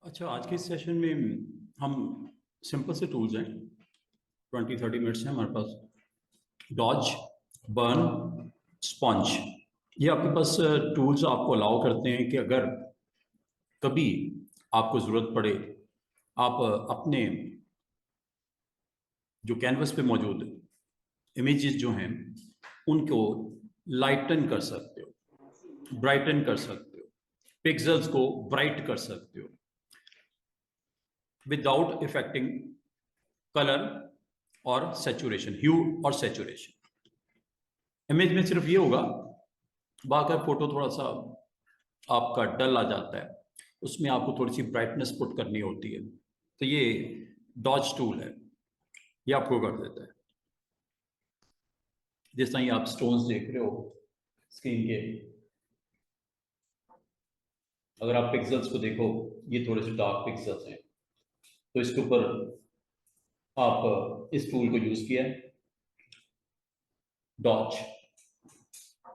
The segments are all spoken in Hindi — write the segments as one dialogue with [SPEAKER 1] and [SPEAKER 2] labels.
[SPEAKER 1] अच्छा, आज के सेशन में हम सिंपल से टूल्स हैं। 20-30 मिनट्स हैं हमारे पास। डॉज, बर्न, स्पॉन्ज, ये आपके पास टूल्स आपको अलाउ करते हैं कि अगर कभी आपको ज़रूरत पड़े, आप अपने जो कैनवस पे मौजूद इमेजेस जो हैं उनको लाइटन कर सकते हो, ब्राइटन कर सकते हो, पिक्सेल्स को ब्राइट कर सकते हो विदाउट इफेक्टिंग कलर और सेचुरेशन, ह्यू और सेचुरेशन। इमेज में सिर्फ ये होगा, बाकी फोटो थोड़ा सा आपका डल आ जाता है, उसमें आपको थोड़ी सी ब्राइटनेस पुट करनी होती है, तो ये डॉज टूल है, ये आपको कर देता है। जिस तरह आप स्टोन्स देख रहे हो स्क्रीन के, अगर आप पिक्सेल्स को देखो, ये थोड़े से डार्क पिक्सेल्स हैं, तो इसके ऊपर आप इस टूल को यूज किया है, डॉज,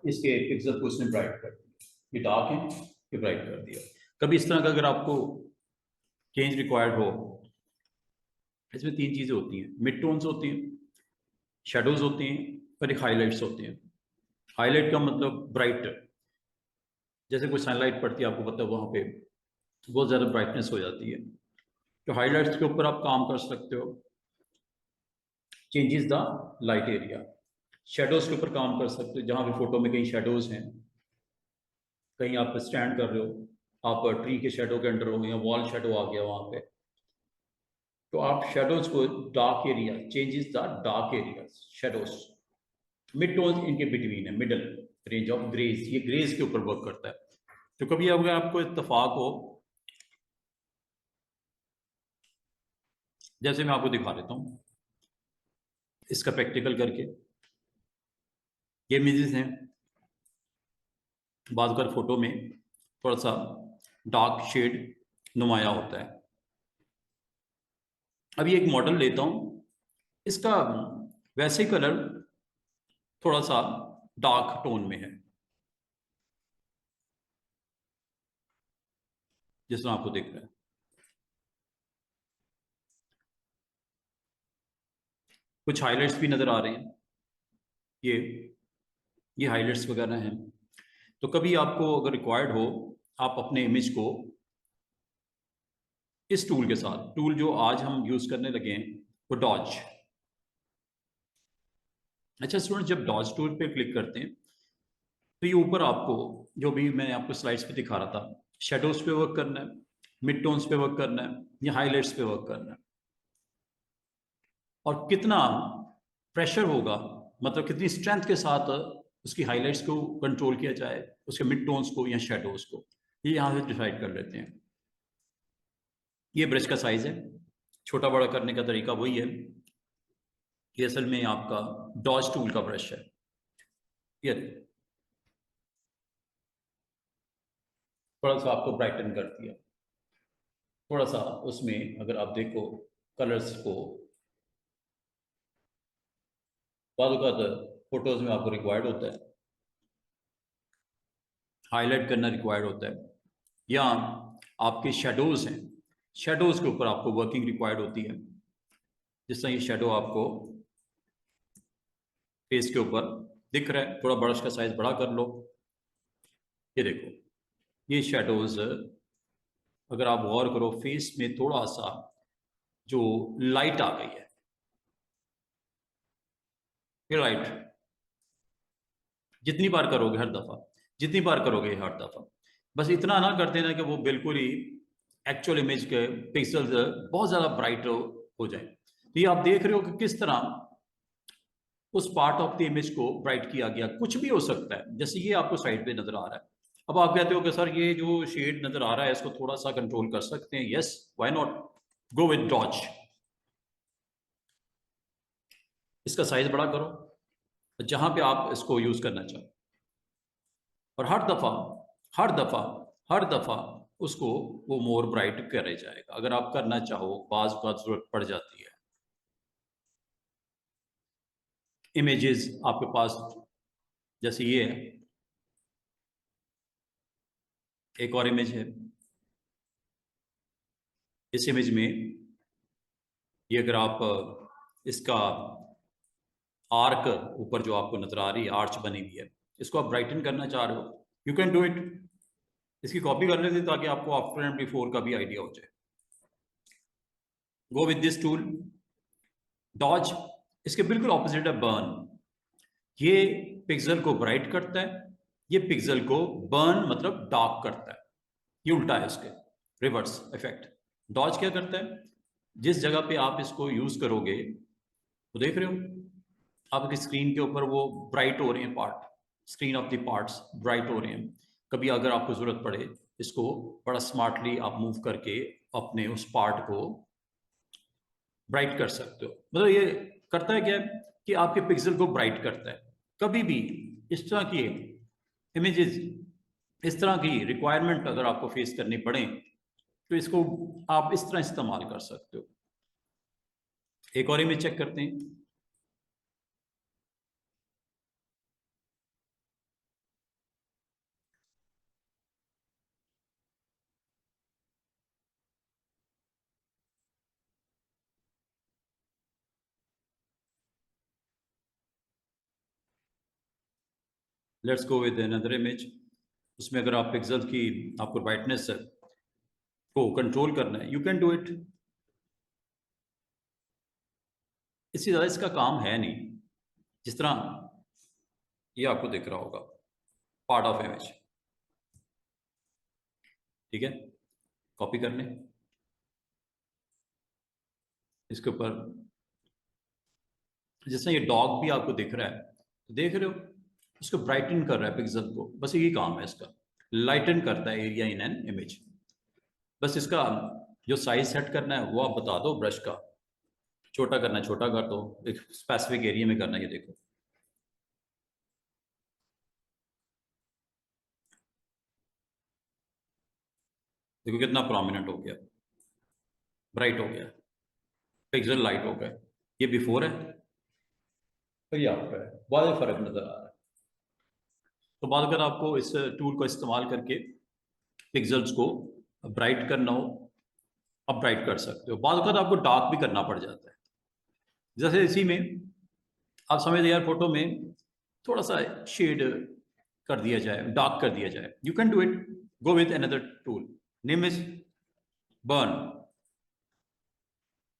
[SPEAKER 1] इसके पिक्सल को इसने ब्राइट कर दिया, ये डार्क है, ये ब्राइट कर दिया। कभी इस तरह का अगर आपको चेंज रिक्वायर्ड हो, इसमें तीन चीजें होती हैं, मिड टोन्स होती हैं, शेडोज होती हैं, और एक हाईलाइट्स होती हैं। हाईलाइट का मतलब ब्राइट, जैसे कोई सनलाइट पड़ती है, आपको पता है वहां पे बहुत ज्यादा ब्राइटनेस हो जाती है, तो हाईलाइट्स के ऊपर आप काम कर सकते हो, changes the light area. Shadows के ऊपर काम कर सकते हो, जहां भी फोटो में कहीं शेडोज हैं, कहीं आप स्टैंड कर रहे हो, आप ट्री के शेडो के अंडर हो या वॉल शेडो आ गया वहां पे, तो आप शेडोज को dark area, changes the dark area, shadows. Mid tone इनके बिटवीन है, मिडल रेंज ऑफ ग्रेज, ये ग्रेज के ऊपर वर्क करता है। तो कभी अगर आपको इत्तेफाक हो, जैसे मैं आपको दिखा देता हूं इसका प्रैक्टिकल करके, ये इमेजेस हैं, बात कर फोटो में थोड़ा सा डार्क शेड नुमाया होता है। अभी एक मॉडल लेता हूं, इसका वैसे कलर थोड़ा सा डार्क टोन में है, जिस तरह आपको दिख रहा है। कुछ हाइलाइट्स भी नजर आ रहे हैं, ये ये हाइलाइट्स वगैरह हैं। तो कभी आपको अगर रिक्वायर्ड हो, आप अपने इमेज को इस टूल के साथ, टूल जो आज हम यूज करने लगे हैं वो डॉज। अच्छा स्टूडेंट, जब डॉज टूल पे क्लिक करते हैं तो ये ऊपर आपको, जो भी मैं आपको स्लाइड्स पे दिखा रहा था, शेडोज पे वर्क करना है, मिड टोन्स पे वर्क करना है, या हाईलाइट्स पे वर्क करना है, और कितना प्रेशर होगा, मतलब कितनी स्ट्रेंथ के साथ उसकी हाईलाइट्स को कंट्रोल किया जाए, उसके मिड टोन्स को या शेडोज को, ये यहाँ से डिसाइड कर लेते हैं। ये ब्रश का साइज है, छोटा बड़ा करने का तरीका वही है। ये असल में आपका डॉज टूल का ब्रश है। ये थोड़ा सा आपको ब्राइटन कर दिया, थोड़ा सा उसमें अगर आप देखो कलर्स को, बाद फोटोज में आपको रिक्वायर्ड होता है, हाईलाइट करना रिक्वायर्ड होता है, या आपके शेडोज हैं, शेडोज के ऊपर आपको वर्किंग रिक्वायर्ड होती है। जिस तरह ये शेडो आपको फेस के ऊपर दिख रहा है, थोड़ा ब्रश का साइज बड़ा कर लो, ये देखो, ये शेडोज अगर आप गौर करो, फेस में थोड़ा सा जो लाइट आ गई है, ये लाइट जितनी बार करोगे हर दफा, जितनी बार करोगे हर दफा, बस इतना ना कर देना कि वो बिल्कुल ही एक्चुअल इमेज के पिक्सल्स बहुत ज्यादा ब्राइट हो जाए। तो ये आप देख रहे हो कि किस तरह उस पार्ट ऑफ द इमेज को ब्राइट किया गया। कुछ भी हो सकता है, जैसे ये आपको साइड पे नजर आ रहा है, अब आप कहते हो कि सर ये जो शेड नजर आ रहा है इसको थोड़ा सा कंट्रोल कर सकते हैं, yes, why not, go with dodge. इसका साइज बड़ा करो जहां पे आप इसको यूज करना चाहो, और हर दफा, हर दफा, हर दफा उसको वो मोर ब्राइट करे जाएगा। अगर आप करना चाहो, बाज बात जरूरत पड़ जाती है, इमेजेस आपके पास जैसे ये है, एक और इमेज है, इस इमेज में ये अगर आप इसका आर्क ऊपर जो आपको नजर आ रही है, आर्च बनी हुई है, इसको आप ब्राइटन करना चाह रहे हो, यू कैन डू इट। इसकी कॉपी कर लेते ताकि आपको आफ्टर एंड बिफोर का भी आइडिया हो जाए। Go with this tool dodge, इसके बिल्कुल ऑपोजिट है बर्न। ये पिक्सल को ब्राइट करता है, ये पिक्सल को बर्न मतलब डार्क करता है। ये उल्टा है उसके, रिवर्स इफेक्ट। डॉज क्या करता है, जिस जगह पे आप इसको यूज करोगे, वो देख रहे हो आपकी स्क्रीन के ऊपर वो ब्राइट हो रहे हैं part, screen of the parts bright हो रहे हैं। कभी अगर आपको जरूरत पड़े, इसको बड़ा स्मार्टली आप मूव करके अपने उस पार्ट को ब्राइट कर सकते हो। मतलब ये करता है क्या, कि आपके पिक्सल को ब्राइट करता है। कभी भी इस तरह की इमेजेस, इस तरह की रिक्वायरमेंट अगर आपको फेस करनी पड़े, तो इसको आप इस तरह इस्तेमाल कर सकते हो। एक और इमेज चेक करते हैं। Let's go with another image. उसमें अगर आप पिक्सल की आपको ब्राइटनेस को कंट्रोल करना है, यू कैन डू इट। इससे ज़्यादा इसका काम है नहीं। जिस तरह ये आपको दिख रहा होगा, पार्ट ऑफ इमेज, ठीक है, कॉपी कर लें इसके ऊपर। जिस तरह ये डॉग भी आपको दिख रहा है, तो देख रहे हो, इसको ब्राइटन कर रहा है पिक्सल को, बस यही काम है इसका, लाइटन करता है एरिया इन एन इमेज। बस इसका जो साइज सेट करना है वो आप बता दो, ब्रश का छोटा करना है छोटा कर दो, एक स्पेसिफिक एरिया में करना है। ये देखो, देखो कितना प्रोमिनेंट हो गया, ब्राइट हो गया, पिक्सल लाइट हो गया। ये बिफोर है, तो ये आफ्टर है, वाज़ेह फर्क नजर आ रहा है। तो बाद अगर आपको इस टूल को इस्तेमाल करके पिक्सल्स को ब्राइट करना हो, आप ब्राइट कर सकते हो। बाद अगर आपको डार्क भी करना पड़ जाता है, जैसे इसी में आप समझ यार, फोटो में थोड़ा सा शेड कर दिया जाए, डार्क कर दिया जाए, you can do it. Go with another tool, name is burn.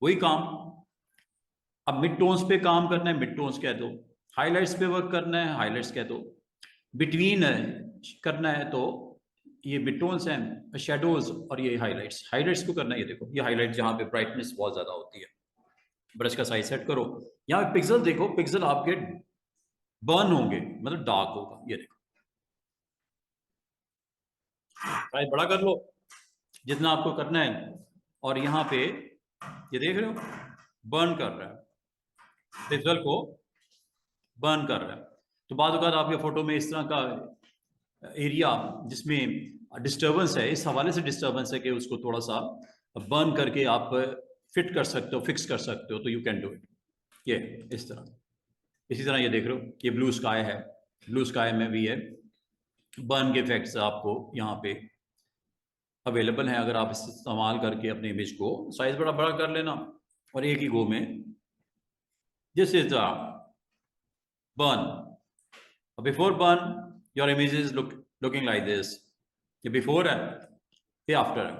[SPEAKER 1] वही काम, अब मिड टोन्स पे काम करना है, मिड टोन्स कह दो। हाइलाइट्स पे वर्क करना है, हाइलाइट्स कह दो। बिटवीन करना है तो ये मिड टोन्स हैं, शेडोज, और ये हाइलाइट्स। हाइलाइट्स को करना है, ये देखो, ये हाइलाइट जहां पे ब्राइटनेस बहुत ज्यादा होती है, ब्रश का साइज सेट करो। यहाँ पिक्सल देखो, पिक्सल आपके बर्न होंगे, मतलब डार्क होगा। ये देखो, साइज बड़ा कर लो जितना आपको करना है, और यहाँ पे ये देख रहे हो, बर्न कर रहा है, पिक्सल को बर्न कर रहा है। तो बाद आपके फोटो में इस तरह का एरिया जिसमें डिस्टर्बेंस है, इस हवाले से डिस्टर्बेंस है कि उसको थोड़ा सा बर्न करके आप फिट कर सकते हो, फिक्स कर सकते हो, तो यू कैन डू इट। ये इस तरह। इसी तरह ये देख रहे हो, ये ब्लू स्काई है, ब्लू स्काई में भी है, बर्न के इफेक्ट्स आपको यहाँ पे अवेलेबल हैं। अगर आप इसे इस्तेमाल करके अपने इमेज को साइज बड़ा बड़ा कर लेना, और एक ही गो में this is the burn. Before burn your image is looking like this. ये बिफोर है, ये आफ्टर है।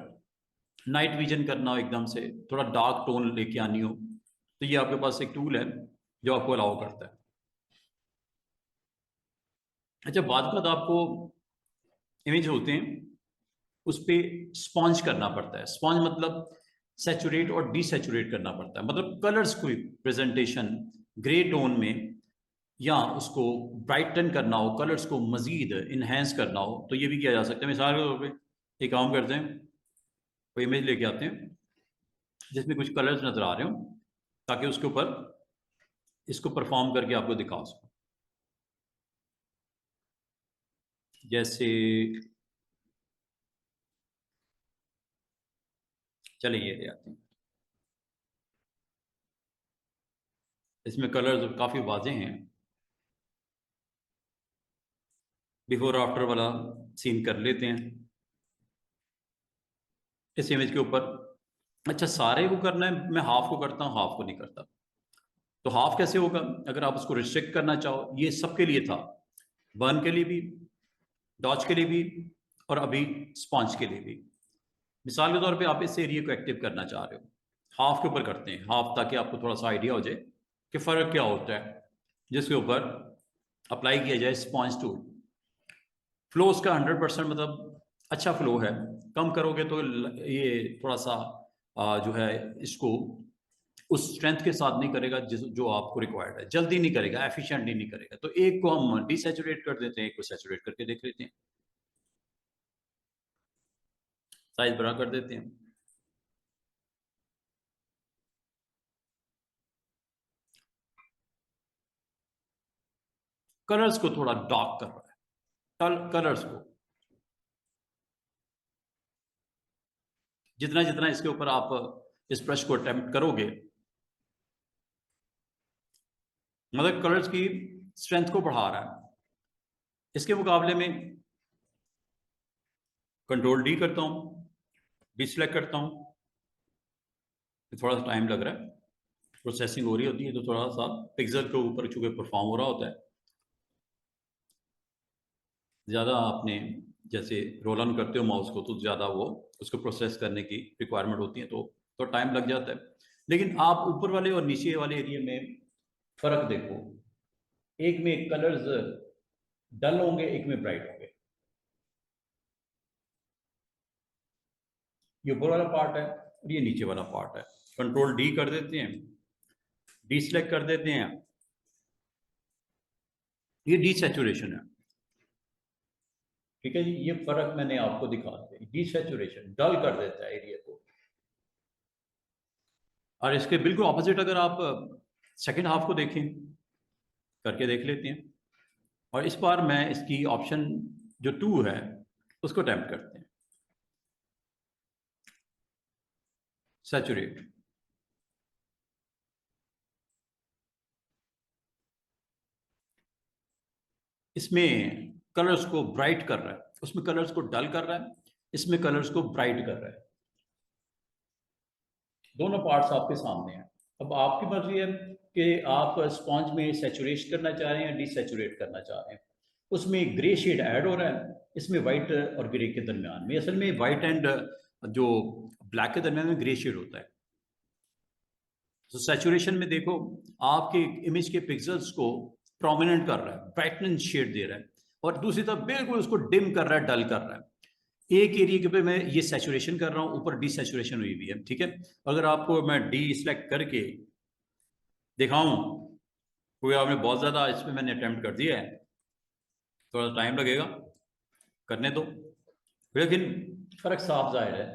[SPEAKER 1] नाइट विजन करना हो, एकदम से थोड़ा डार्क टोन लेके आनी हो, तो ये आपके पास एक टूल है जो आपको अलाउ करता है। अच्छा, बाद आपको इमेज होते हैं, उस पर स्पॉन्ज करना पड़ता है। स्पॉन्ज मतलब सैचुरेट और डिसैचुरेट करना पड़ता है, मतलब कलर्स को प्रेजेंटेशन ग्रे टोन में, या उसको ब्राइटन करना हो, कलर्स को मजीद इन्हेंस करना हो, तो ये भी किया जा सकता है। मिसाल के तौर पर एक काम करते हैं, कोई इमेज लेके आते हैं जिसमें कुछ कलर्स नजर आ रहे हो, ताकि उसके ऊपर इसको परफॉर्म करके आपको दिखा सकूं। जैसे चलिए ये ले आते हैं, इसमें कलर्स काफ़ी वाजे हैं। बिफोर आफ्टर वाला सीन कर लेते हैं। इस इमेज के ऊपर अच्छा सारे को करना है, मैं हाफ को करता हूँ, हाफ को नहीं करता। तो हाफ कैसे होगा? अगर आप उसको रिस्ट्रिक्ट करना चाहो, ये सबके लिए था, बर्न के लिए भी, डॉज के लिए भी, और अभी स्पॉन्ज के लिए भी। मिसाल के तौर पे आप इस एरिया को एक्टिव करना चाह रहे हो, हाफ के ऊपर करते हैं हाफ, ताकि आपको थोड़ा सा आइडिया हो जाए कि फ़र्क क्या होता है, जिसके ऊपर अप्लाई किया जाए स्पॉन्ज टूल। फ्लो उसका 100% मतलब अच्छा फ्लो है, कम करोगे तो ये थोड़ा सा जो है इसको उस स्ट्रेंथ के साथ नहीं करेगा जिस जो आपको रिक्वायर्ड है, जल्दी नहीं करेगा, एफिशिएंटली नहीं करेगा। तो एक को हम डिसैचुरेट कर देते हैं, एक को सैचुरेट करके देख लेते हैं, साइज बड़ा कर देते हैं। कलर्स को थोड़ा डार्क कर रहा है, कलर्स को जितना जितना इसके ऊपर आप इस ब्रश को अटेम्प्ट करोगे, मतलब कलर्स की स्ट्रेंथ को बढ़ा रहा है। इसके मुकाबले में कंट्रोल डी करता हूं, डिसलेक्ट करता हूं, थोड़ा सा टाइम लग रहा है, प्रोसेसिंग हो रही होती है, तो थोड़ा सा पिक्सल के ऊपर चूंकि परफॉर्म हो रहा होता है, ज़्यादा आपने जैसे रोल ऑन करते हो माउस को तो ज़्यादा वो उसको प्रोसेस करने की रिक्वायरमेंट होती है, तो टाइम लग जाता है। लेकिन आप ऊपर वाले और नीचे वाले एरिया में फ़र्क देखो, एक में कलर्स डल होंगे, एक में ब्राइट होंगे। ये ऊपर वाला पार्ट है और ये नीचे वाला पार्ट है। कंट्रोल डी कर देते हैं, डी सेलेक्ट कर देते हैं, ये डीसैचुरेशन है। ठीक है जी, ये फर्क मैंने आपको दिखा दिया, डीसैचुरेशन डल कर देता है एरिया को। और इसके बिल्कुल ऑपोजिट अगर आप सेकंड हाफ को देखें, करके देख लेते हैं, और इस बार मैं इसकी ऑप्शन जो 2 है उसको अटेम्प्ट करते हैं, सैचुरेट। इसमें कलर्स को ब्राइट कर रहा है, उसमें कलर्स को डल कर रहा है, इसमें कलर्स को ब्राइट कर रहा है। दोनों पार्ट्स आपके सामने हैं। अब आपकी मर्जी है कि आप स्पॉन्ज में सैचुरेट करना चाह रहे हैं या डिसैचुरेट करना चाह रहे हैं। उसमें ग्रे शेड ऐड हो रहा है, इसमें वाइट और ग्रे के दरमियान में, असल में वाइट एंड जो ब्लैक के दरमियान में ग्रे शेड होता है। तो सैचुरेशन में देखो, आपके इमेज के पिक्सल्स को प्रोमिनेंट कर रहा है, ब्राइटनेस शेड दे रहा है, और दूसरी तरफ बिल्कुल उसको डिम कर रहा है, डल कर रहा है। एक एरिया के पे मैं ये सैचुरेशन कर रहा हूँ, ऊपर डिसैचुरेशन हुई हुई है, ठीक है। अगर आपको मैं डी सिलेक्ट करके दिखाऊं, कोई आपने बहुत ज्यादा इसमें मैंने अटेम्प्ट कर दिया है, थोड़ा टाइम लगेगा, करने दो, लेकिन फर्क साफ जाहिर है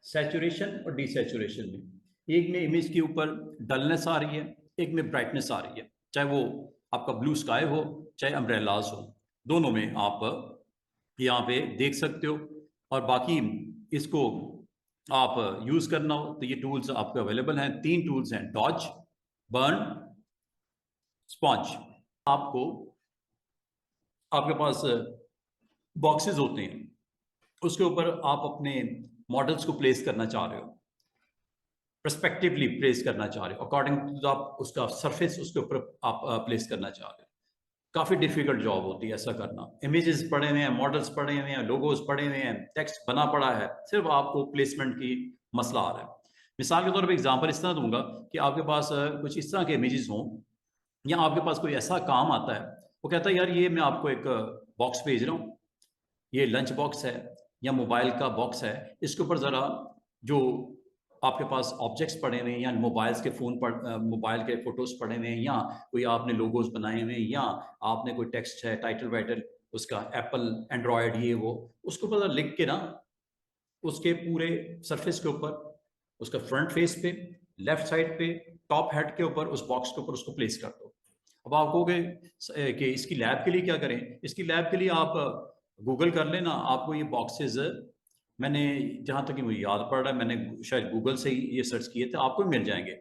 [SPEAKER 1] सैचुरेशन और डिसैचुरेशन में। एक में इमेज के ऊपर डलनेस आ रही है, एक में ब्राइटनेस आ रही है, चाहे वो आपका ब्लू स्काई हो, चाहे अम्ब्रेलाज हो, दोनों में आप यहाँ पे देख सकते हो। और बाकी इसको आप यूज करना हो तो ये टूल्स आपके अवेलेबल हैं, 3 टूल्स हैं, डॉज, बर्न, स्पॉन्ज। आपको आपके पास बॉक्सेस होते हैं, उसके ऊपर आप अपने मॉडल्स को प्लेस करना चाह रहे हो, परस्पेक्टिवली प्लेस करना चाह रहे हो, अकॉर्डिंग टू आप उसका सरफेस उसके ऊपर आप प्लेस करना चाह रहे हो। काफ़ी डिफिकल्ट जॉब होती है ऐसा करना। इमेजेस पड़े हुए हैं, मॉडल्स पड़े हुए हैं, लोगोस पड़े हुए हैं, टेक्स्ट बना पड़ा है, सिर्फ आपको प्लेसमेंट की मसला आ रहा है। मिसाल के तौर पर एग्जांपल इस तरह दूंगा कि आपके पास कुछ इस तरह के इमेजेस हों, या आपके पास कोई ऐसा काम आता है, वो कहता है यार ये मैं आपको एक बॉक्स भेज रहा हूँ, ये लंच बॉक्स है या मोबाइल का बॉक्स है, इसके ऊपर ज़रा जो आपके पास ऑब्जेक्ट्स पड़े हुए हैं, या मोबाइल्स के फ़ोन पर मोबाइल के फ़ोटोज़ पड़े हुए हैं, या कोई आपने लोगोज बनाए हुए हैं, या आपने कोई टेक्स्ट है, टाइटल वाइटल उसका एप्पल एंड्रॉयड ये वो, उसको पता लिख के ना उसके पूरे सरफेस के ऊपर, उसका फ्रंट फेस पे, लेफ्ट साइड पे, टॉप हेड के ऊपर, उस बॉक्स के ऊपर उसको प्लेस कर दो। अब आप कहोगे कि इसकी लैब के लिए क्या करें? इसकी लैब के लिए आप गूगल कर लेना, आपको ये बॉक्सेस, मैंने जहाँ तक कि मुझे याद पड़ रहा है, मैंने शायद गूगल से ही ये सर्च किए थे, आपको मिल जाएंगे।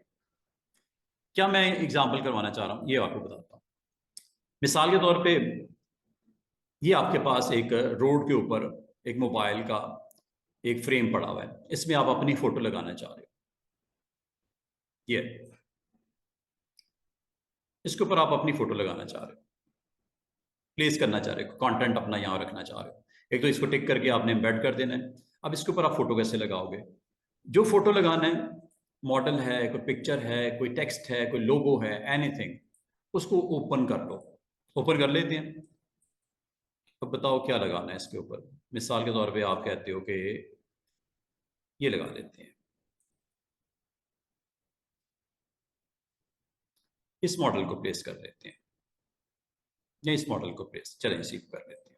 [SPEAKER 1] क्या मैं एग्जाम्पल करवाना चाह रहा हूँ ये आपको बताता हूँ। मिसाल के तौर पे ये आपके पास एक रोड के ऊपर एक मोबाइल का एक फ्रेम पड़ा हुआ है, इसमें आप अपनी फोटो लगाना चाह रहे हो, ये इसके ऊपर आप अपनी फोटो लगाना चाह रहे हो, प्लेस करना चाह रहे हो, कंटेंट अपना यहाँ रखना चाह रहे हो। एक तो इसको टिक करके आपने एम्बेड कर देना है। अब इसके ऊपर आप फोटो कैसे लगाओगे? जो फोटो लगाना है, मॉडल है, कोई पिक्चर है, कोई टेक्स्ट है, कोई लोगो है, एनीथिंग, उसको ओपन कर लो। ओपन कर लेते हैं। अब बताओ क्या लगाना है इसके ऊपर। मिसाल के तौर पे आप कहते हो कि ये लगा देते हैं, इस मॉडल को प्लेस कर लेते हैं, या इस मॉडल को प्लेस, चलें इसी को कर लेते हैं।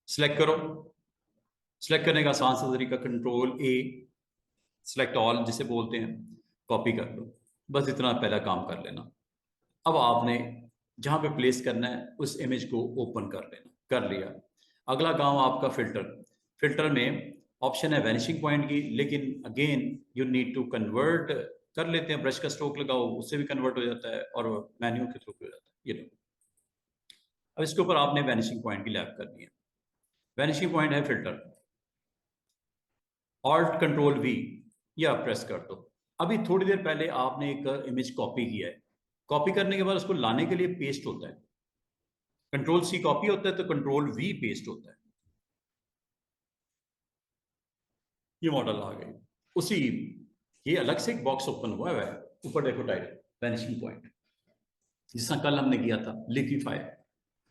[SPEAKER 1] सिलेक्ट करो। सिलेक्ट करने का आसान सा तरीका कंट्रोल ए, सिलेक्ट ऑल जिसे बोलते हैं, कॉपी कर लो। बस इतना पहला काम कर लेना। अब आपने जहां पे प्लेस करना है उस इमेज को ओपन कर लेना, कर लिया। अगला काम आपका फिल्टर। फिल्टर में ऑप्शन है वैनिशिंग पॉइंट की, लेकिन again you need to convert, कर लेते हैं, ब्रश का स्ट्रोक लगाओ, उससे भी कन्वर्ट हो जाता है, और मेन्यू के थ्रू हो जाता है। ये लो, अब इसके ऊपर आपने वैनिशिंग पॉइंट की लैप करनी है। वैनिशिंग पॉइंट है फिल्टर, ऑल्ट कंट्रोल वी, या प्रेस कर दो। अभी थोड़ी देर पहले आपने एक इमेज कॉपी किया है, कॉपी करने के बाद उसको लाने के लिए पेस्ट होता है। कंट्रोल सी कॉपी होता है, तो कंट्रोल वी पेस्ट होता है। ये मॉडल आ गई उसी, ये अलग से एक बॉक्स ओपन हुआ है, ऊपर देखो टाइटल वैनिशिंग पॉइंट, जिसका कल हमने किया था लिक्विफाई।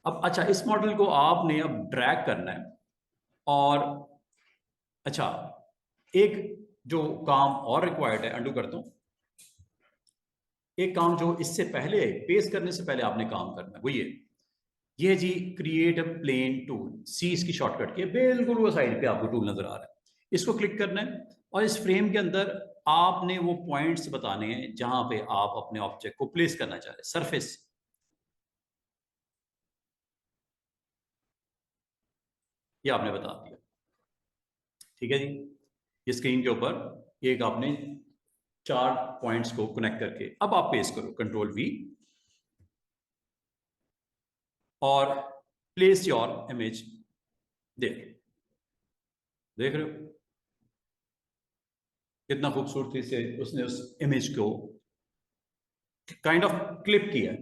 [SPEAKER 1] अब अच्छा, इस मॉडल को आपने अब ड्रैग करना है। और अच्छा, एक जो काम और रिक्वायर्ड है, अंडू करता हूं। एक काम जो इससे पहले, पेस्ट करने से पहले आपने काम करना है, वो ये जी, क्रिएट अ प्लेन टूल, सी इसकी शॉर्टकट की, बिल्कुल वो साइड पे आपको टूल नजर आ रहा है, इसको क्लिक करना है। और इस फ्रेम के अंदर आपने वो पॉइंट्स बताने हैं जहां पे आप अपने ऑब्जेक्ट को प्लेस करना चाह रहे हैं। सरफेस, ये आपने बता दिया, ठीक है जी। ये स्क्रीन के ऊपर एक आपने 4 पॉइंट्स को कनेक्ट करके, अब आप पेस्ट करो कंट्रोल वी, और प्लेस योर इमेज देख, देख रहे हो कितना खूबसूरती से उसने उस इमेज को काइंड ऑफ क्लिप किया है।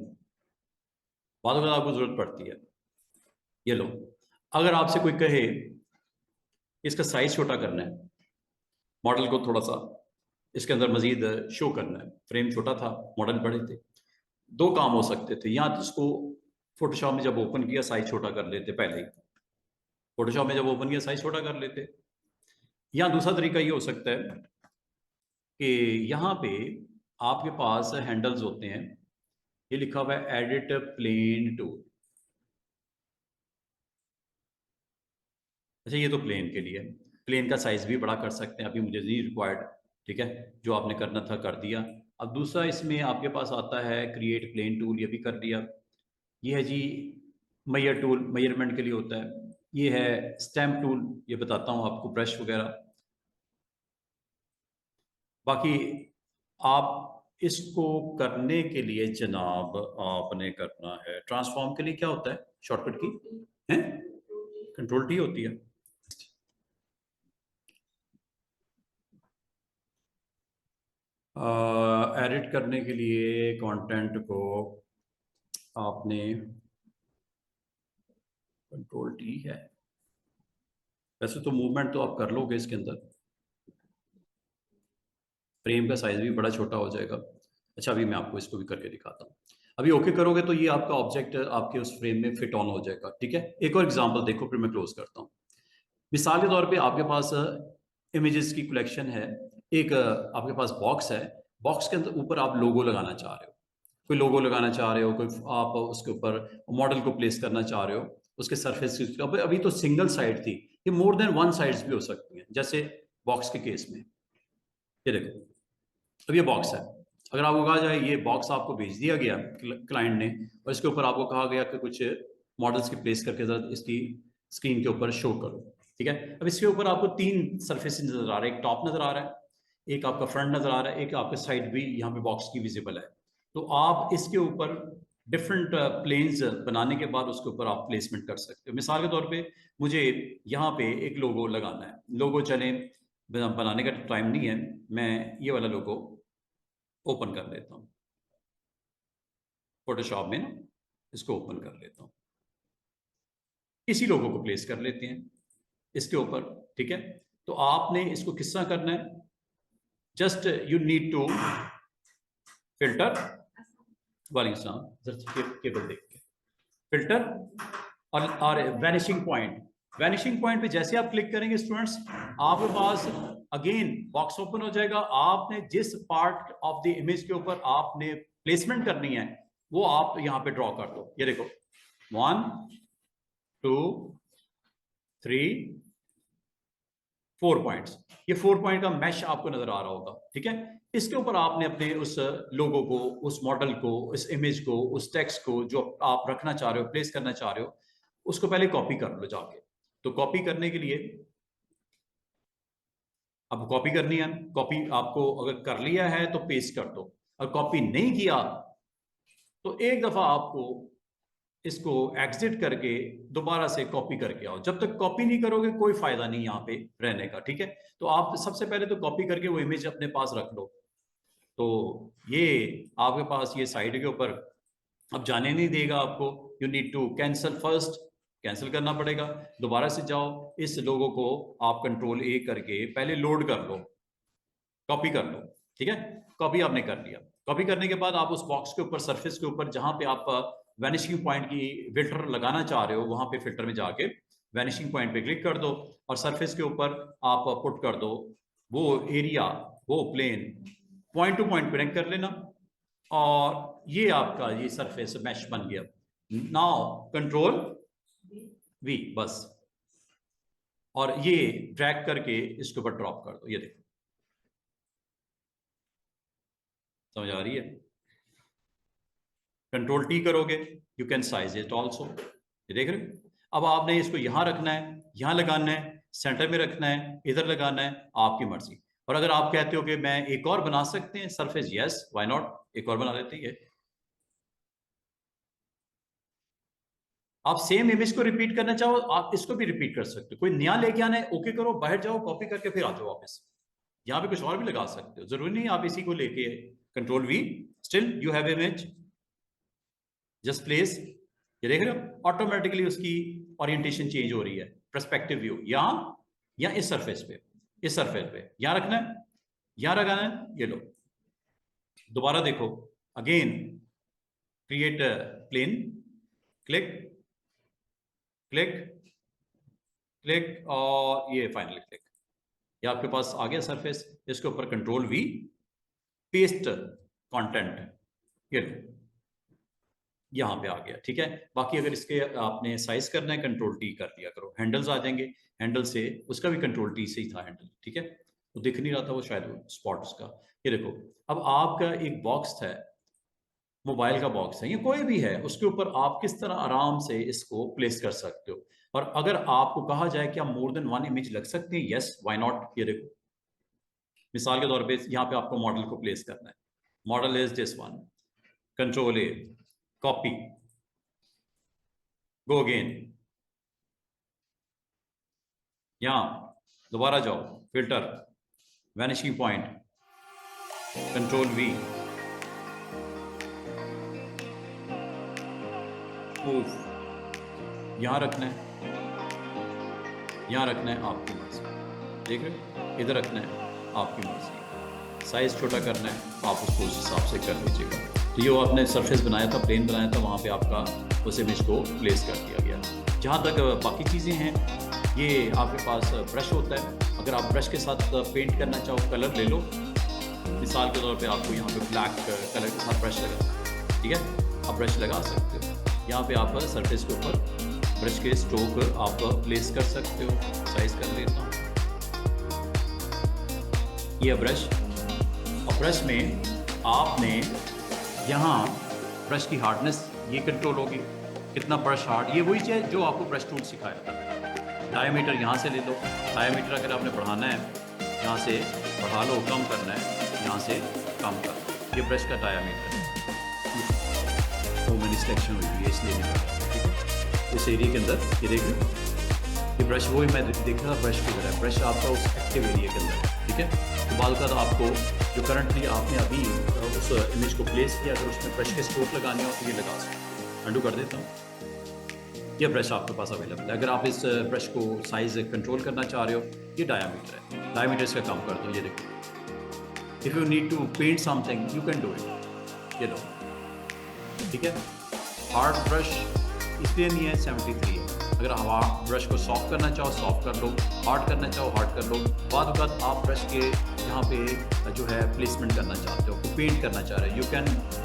[SPEAKER 1] बाद में आपको जरूरत पड़ती है, ये लो। अगर आपसे कोई कहे इसका साइज छोटा करना है, मॉडल को थोड़ा सा इसके अंदर मजीद शो करना है, फ्रेम छोटा था, मॉडल बड़े थे, दो काम हो सकते थे। या तो इसको फोटोशॉप में जब ओपन किया साइज छोटा कर लेते, पहले ही फोटोशॉप में जब ओपन किया साइज छोटा कर लेते। या दूसरा तरीका ये हो सकता है कि यहाँ पे आपके पास हैंडल्स होते हैं, ये लिखा हुआ है एडिट प्लेन टूल। अच्छा, ये तो प्लेन के लिए, प्लेन का साइज भी बड़ा कर सकते हैं, अभी मुझे नहीं रिक्वायर्ड, ठीक है, जो आपने करना था कर दिया। अब दूसरा इसमें आपके पास आता है क्रिएट प्लेन टूल, ये भी कर दिया। ये है जी मेजर टूल, मेजरमेंट के लिए होता है। ये है स्टैम्प टूल, ये बताता हूँ आपको, ब्रश वगैरह। बाकी आप इसको करने के लिए जनाब आपने करना है, ट्रांसफॉर्म के लिए क्या होता है शॉर्टकट की है, कंट्रोल टी होती है। एडिट करने के लिए कंटेंट को आपने कंट्रोल टी है। वैसे तो मूवमेंट तो आप कर लोगे इसके अंदर, फ्रेम का साइज भी बड़ा छोटा हो जाएगा। अच्छा, अभी मैं आपको इसको भी करके दिखाता हूँ। अभी ओके करोगे तो ये आपका ऑब्जेक्ट आपके उस फ्रेम में फिट ऑन हो जाएगा, ठीक है। एक और एग्जांपल देखो, फिर मैं क्लोज करता हूँ। मिसाल के तौर पे आपके पास इमेजेस की कलेक्शन है, एक आपके पास बॉक्स है, बॉक्स के अंदर ऊपर आप लोगो लगाना चाह रहे हो, कोई लोगो लगाना चाह रहे हो, कोई आप उसके ऊपर मॉडल को प्लेस करना चाह रहे हो, उसके सरफेस। अभी तो सिंगल साइड थी, ये मोर देन वन साइड्स भी हो सकती हैं, जैसे बॉक्स के केस में। ये देखो, अब ये बॉक्स है, अगर आपको कहा जाए ये बॉक्स आपको भेज दिया गया क्लाइंट ने, और इसके ऊपर आपको कहा गया कि कुछ मॉडल्स की प्लेस करके जरा इसकी स्क्रीन के ऊपर शो करो, ठीक है। अब इसके ऊपर आपको 3 सरफेस नजर आ रहे हैं, एक टॉप नजर आ रहा है, एक आपका फ्रंट नजर आ रहा है, एक आपका साइड भी यहाँ पे बॉक्स की विजिबल है। तो आप इसके ऊपर डिफरेंट प्लेन्स बनाने के बाद उसके ऊपर आप प्लेसमेंट कर सकते हो। मिसाल के तौर पे मुझे यहाँ पे एक लोगो लगाना है, लोगो चले बनाने का टाइम नहीं है, मैं ये वाला लोगो ओपन कर लेता हूँ फोटोशॉप में ना, इसको ओपन कर लेता हूँ, इसी लोगो को प्लेस कर लेते हैं इसके ऊपर, ठीक है। तो आपने इसको किस तरह करना है, just you need to filter, केबल देख के फिल्टर और वैनिशिंग पॉइंट। वैनिशिंग पॉइंट पे जैसे आप क्लिक करेंगे स्टूडेंट्स, आपके पास अगेन बॉक्स ओपन हो जाएगा। आपने जिस पार्ट ऑफ द इमेज के ऊपर आपने प्लेसमेंट करनी है वो आप यहां पे ड्रॉ कर दो। ये देखो 1 2 3 4 पॉइंट्स, ये 4 पॉइंट का मैश आपको नजर आ रहा होगा, ठीक है। इसके ऊपर आपने अपने उस लोगो को, उस मॉडल को, उस इमेज को, उस टेक्स्ट को जो आप रखना चाह रहे हो, प्लेस करना चाह रहे हो, उसको पहले कॉपी कर लो जाके। तो कॉपी करने के लिए अब कॉपी करनी है, कॉपी आपको अगर कर लिया है तो पेस्ट कर दो, और कॉपी नहीं किया तो एक दफा आपको इसको एग्जिट करके दोबारा से कॉपी करके आओ। जब तक कॉपी नहीं करोगे कोई फायदा नहीं यहाँ पे रहने का, ठीक है। तो आप सबसे पहले तो कॉपी करके वो इमेज अपने पास रख लो। तो ये आपके पास ये साइड के ऊपर अब जाने नहीं देगा आपको, you need to cancel first, cancel करना पड़ेगा। दोबारा से जाओ, इस लोगो को आप कंट्रोल ए करके पहले लोड कर लो, कॉपी कर लो, ठीक है। कॉपी आपने कर लिया, कॉपी करने के बाद आप उस बॉक्स के ऊपर, सरफेस के ऊपर जहां पे आप वैनिशिंग पॉइंट की फिल्टर लगाना चाह रहे हो, वहां पे फिल्टर में जाके वैनिशिंग पॉइंट पे क्लिक कर दो और सरफेस के ऊपर आप पुट कर दो वो एरिया, वो plane point to point break कर लेना, और ये आपका ये सरफेस मैश बन गया। नाउ कंट्रोल वी बस, और ये ड्रैग करके इसके ऊपर ड्रॉप कर दो। ये देखो समझ आ रही है, कंट्रोल टी करोगे, you can size it also. ये देख रहे हो, अब आपने इसको यहां रखना है, यहां लगाना है, सेंटर में रखना है, इधर लगाना है, आपकी मर्जी। और अगर आप कहते हो कि मैं एक और बना सकते हैं सरफेस, यस व्हाई नॉट, एक और बना लेते हैं। आप सेम इमेज को रिपीट करना चाहो, आप इसको भी रिपीट कर सकते हो। कोई नया लेके आना है, ओके करो, बाहर जाओ, कॉपी करके फिर आ जाओ वापस। यहाँ पे कुछ और भी लगा सकते हो, जरूरी नहीं आप इसी को लेके, control we, still you have image, just place. ये देख रहे हो ऑटोमेटिकली उसकी ओरिएंटेशन चेंज हो रही है, पर्सपेक्टिव व्यू यहाँ या इस सरफेस पे, इस सरफेस पे यहाँ रखना है, यहाँ लगाना है। ये लो दोबारा देखो, again create plane, click click click, और ये फाइनली क्लिक, ये आपके पास आ गया सरफेस। इसके ऊपर कंट्रोल वी, पेस्ट कंटेंट, ये यहाँ पे आ गया, ठीक है। बाकी अगर इसके आपने साइज करना है, कंट्रोल टी कर दिया करो, हैंडल्स आ जाएंगे, हैंडल से उसका भी कंट्रोल टी से ही था हैंडल, ठीक है। वो दिख नहीं रहा था वो शायद स्पॉट उसका। ये देखो अब आपका एक बॉक्स है, मोबाइल का बॉक्स है, ये कोई भी है, उसके ऊपर आप किस तरह आराम से इसको प्लेस कर सकते हो। और अगर आपको कहा जाए कि आप मोर देन 1 इमेज लग सकते हैं, यस व्हाई नॉट। ये देखो मिसाल के तौर पे यहाँ पे आपको मॉडल को प्लेस करना है, model is this one, control A, copy, go again, यहां दोबारा जाओ, filter, vanishing point, control we, move, यहां रखना है, यहां रखना है, आपकी मर्जी, देख रहे हो, इधर रखना है, आपकी मर्जी, साइज छोटा करना है, आप उसको उस हिसाब से कर लीजिएगा। तो ये आपने सरफेस बनाया था, प्लेन बनाया था, वहाँ पे आपका उस इमेज को प्लेस कर दिया गया। जहाँ तक बाकी चीज़ें हैं, ये आपके पास ब्रश होता है, अगर आप ब्रश के साथ पेंट करना चाहो, कलर ले लो। मिसाल के तौर पे आपको यहाँ पे ब्लैक कलर के साथ ब्रश लगा, ठीक है, आप ब्रश लगा सकते हो। यहाँ पे आप सरफेस के ऊपर ब्रश के स्ट्रोक आप प्लेस कर सकते हो। साइज कर लेता हूँ, ये ब्रश, और ब्रश में आपने यहाँ ब्रश की हार्डनेस ये कंट्रोल होगी, कितना ब्रश हार्ड, ये वही चीज़ जो आपको ब्रश टूल सिखाया था। डायमीटर यहाँ से ले लो, डायमीटर अगर आपने बढ़ाना है यहाँ से बढ़ा लो, कम करना है यहाँ से कम कर लो, ये ब्रश का डायमीटर है। तो मैंने सिलेक्शन हुई है इसलिए नहीं कर रहा, ठीक है। इस एरिया के अंदर ये देखिए, ये ब्रश वो ही मैं देख रहा था, ब्रश की तरह ब्रश आपका उस एक्टिव एरिया के अंदर, ठीक है। तो बाद का आपको जो करंटली आपने अभी उस इमेज को प्लेस किया, अगर उसमें ब्रश के स्ट्रोक लगाने हो तो ये लगा सकते। अंडू कर देता हूँ। ये ब्रश आपके पास अवेलेबल है। अगर आप इस ब्रश को साइज कंट्रोल करना चाह रहे हो, ये डायामीटर है, डायामीटर इसका काम कर दो। ये देखो, if you need to paint something you can do it, ये लो, ठीक है। हार्ड ब्रश इसलिए नहीं है, 73 है। अगर आप ब्रश को सॉफ्ट करना चाहो सॉफ्ट कर लो, हार्ड करना चाहो हार्ड कर लो। बाद वक्त आप ब्रश के यहाँ पे जो है प्लेसमेंट करना चाहते हो, पेंट करना चाह रहे हो, यू कैन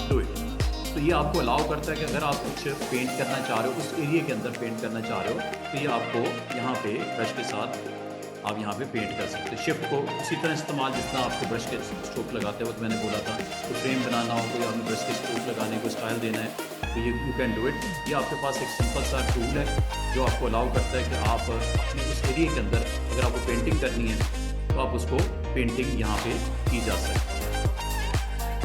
[SPEAKER 1] डू इट। तो ये आपको अलाउ करता है कि अगर आप कुछ पेंट करना चाह रहे हो, उस एरिया के अंदर पेंट करना चाह रहे हो, तो ये आपको यहाँ पे ब्रश के साथ आप यहाँ पे पेंट कर सकते हो। शिफ्ट को उसी तरह इस्तेमाल जिस तरह आपको ब्रश के स्ट्रोक लगाते वक्त मैंने बोला था, तो फ्रेम बनाना हो, कोई आपने ब्रश के स्ट्रोक लगाने को स्टाइल देना है, तो ये यू कैन डू इट। ये आपके पास एक सिंपल सा टूल है जो आपको अलाउ करता है कि आप अपने उस एरिया के अंदर अगर आपको पेंटिंग करनी है तो आप उसको पेंटिंग यहाँ पे की जा सकती है।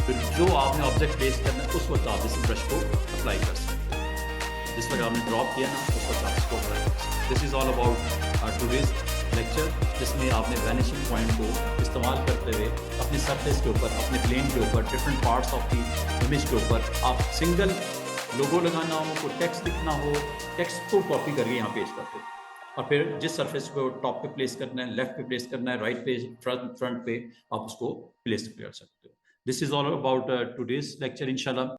[SPEAKER 1] फिर जो आपने ऑब्जेक्ट प्लेस करना है उस वक्त आप इस ब्रश को अप्लाई कर सकते हैं। जिस वक्त आपने ड्रॉप किया ना उस वक्त आप इसको अप्लाई कर सकते हैं। This is all about today's lecture, जिसमें आपने वैनिशिंग पॉइंट को इस्तेमाल करते हुए अपने सरफेस के ऊपर, अपने प्लेन के ऊपर, different parts of the image के ऊपर आप सिंगल लोगो लगाना हो, कोई टेक्स्ट लिखना हो, टेक्स्ट को कॉपी करके यहाँ पेश करते हो, और फिर जिस सरफेस को टॉप पे प्लेस करना है, लेफ्ट पे प्लेस करना है, राइट पे, फ्रंट पे आप उसको प्लेस कर सकते हो। This is all about today's lecture इंशाल्लाह।